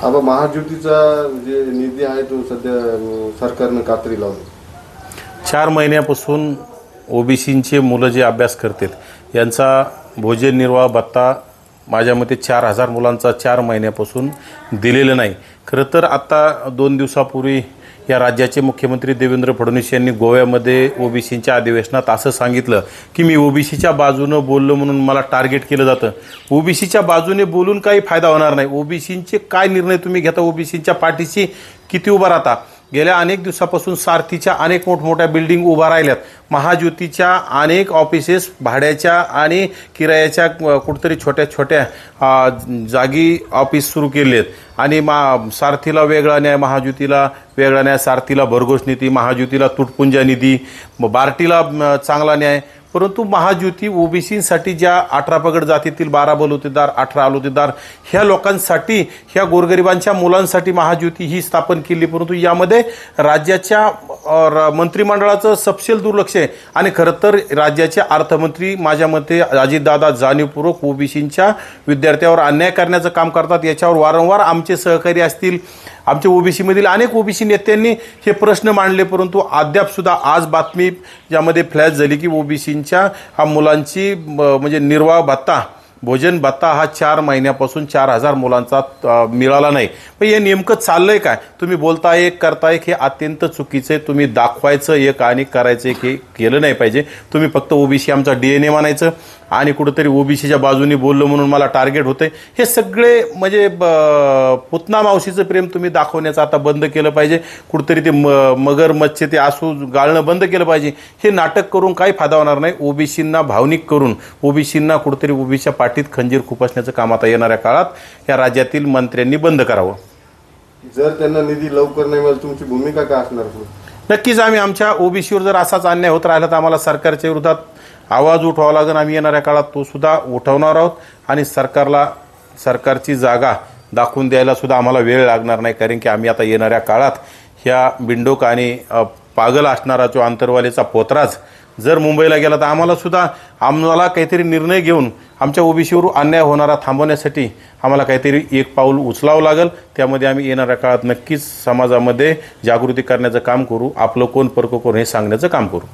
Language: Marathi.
आता महायुतीचा जे निधी आहे तो सध्या सरकारनं कात्री लावली. 4 महिन्यापासून ओबीसींचे मुलं जे अभ्यास करतात यांचा भोजन निर्वाह भत्ता माझ्या मते 4,000 मुलांचा 4 महिन्यापासून दिलेलं नाही. खरं तर आता 2 दिवसापूर्वी या राज्याचे मुख्यमंत्री देवेंद्र फडणवीस यांनी गोव्यामध्ये ओबीसींच्या अधिवेशनात असं सांगितलं की मी ओबीसीच्या बाजूनं बोललो म्हणून मला टार्गेट केलं जातं. ओबीसीच्या बाजूने बोलून काही फायदा होणार नाही. ओबीसींचे काय निर्णय तुम्ही घेता, ओबीसींच्या पाठीशी किती उभा राहता. गेल्या अनेक दिवसापासून सारथीच्या अनेक मोठमोठ्या बिल्डिंग उभा राहिल्यात. महाज्योतीच्या अनेक ऑफिसेस भाड्याच्या आणि किरायाच्या कुठेतरी छोट्या छोट्या जागी ऑफिस सुरू केले आहेत. आणि सारथीला वेगळा न्याय, महाज्योतीला वेगळा न्याय. सारथीला भरघोस निधी, महाज्योतीला तुटपुंजा निधी, बार्टीला चांगला न्याय. परंतु महाज्योती ओबीसींसाठी ज्या 18 पगड जातीतील 12 बलुतेदार, 18 आलुतेदार ह्या लोकांसाठी, ह्या गोरगरिबांच्या मुलांसाठी महाज्योती ही स्थापन केली. परंतु यामध्ये राज्याच्या मंत्रिमंडळाचं सपशेल दुर्लक्ष आहे. आणि खरं तर राज्याचे अर्थमंत्री माझ्या मते अजितदादा जाणीवपूर्वक ओबीसींच्या विद्यार्थ्यावर अन्याय करण्याचं काम करतात. याच्यावर वारंवार आमचे सहकारी असतील, आमच्या ओबीसीमधील अनेक ओबीसी नेत्यांनी हे प्रश्न मांडले. परंतु अद्यापसुद्धा आज बातमी ज्यामध्ये फ्लॅश झाली की ओबीसींच्या मुलांची म्हणजे निर्वाह भत्ता, भोजन भत्ता हा 4 महिन्यापासून 4,000 मुलांचा मिळाला नाही. पण हे नेमकं चाललंय काय? तुम्ही बोलता एक करता एक, हे अत्यंत चुकीचं आहे. तुम्ही दाखवायचं एक आणि करायचं एक, हे केलं नाही पाहिजे. तुम्ही फक्त ओबीसी आमचा DNA म्हणायचं आणि कुठंतरी ओबीसीच्या बाजूने बोललो म्हणून मला टार्गेट होतंय. हे सगळे म्हणजे पुतना मावशीचं प्रेम तुम्ही दाखवण्याचं आता बंद केलं पाहिजे. कुठंतरी ते मगर मच्छे ते आसू गाळणं बंद केलं पाहिजे. हे नाटक करून काही फायदा होणार नाही. ओबीसींना भावनिक करून ओबीसींना कुठंतरी ओबीसीच्या पाठीत खंजीर खुपसण्याचं काम आता येणाऱ्या काळात या राज्यातील मंत्र्यांनी बंद करावं. जर त्यांना निधी लवकर नाही मिळाला तुमची भूमिका काय असणार? नक्कीच आम्ही आमच्या ओबीसीवर जर असाच अन्याय होत राहिला तर आम्हाला सरकारच्या विरोधात आवाज उठवावा लागेल. आम्ही येणाऱ्या काळात तो सुद्धा उठवणार आहोत आणि सरकारची जागा दाखवून द्यायला सुद्धा आम्हाला वेळ लागणार नाही. कारण की आम्ही आता येणाऱ्या काळात ह्या बिंडोक आणि पागल असणारा जो आंतरवालीचा पोतराज जर मुंबईला गेला तर आम्हाला काहीतरी निर्णय घेऊन आमच्या ओबीसीवर अन्याय होणारा थांबवण्यासाठी आम्हाला काहीतरी एक पाऊल उचलावं लागेल. त्यामध्ये आम्ही येणाऱ्या काळात नक्कीच समाजामध्ये जागृती करण्याचं काम करू. आपलं कोण परक कोण हे सांगण्याचं काम करू.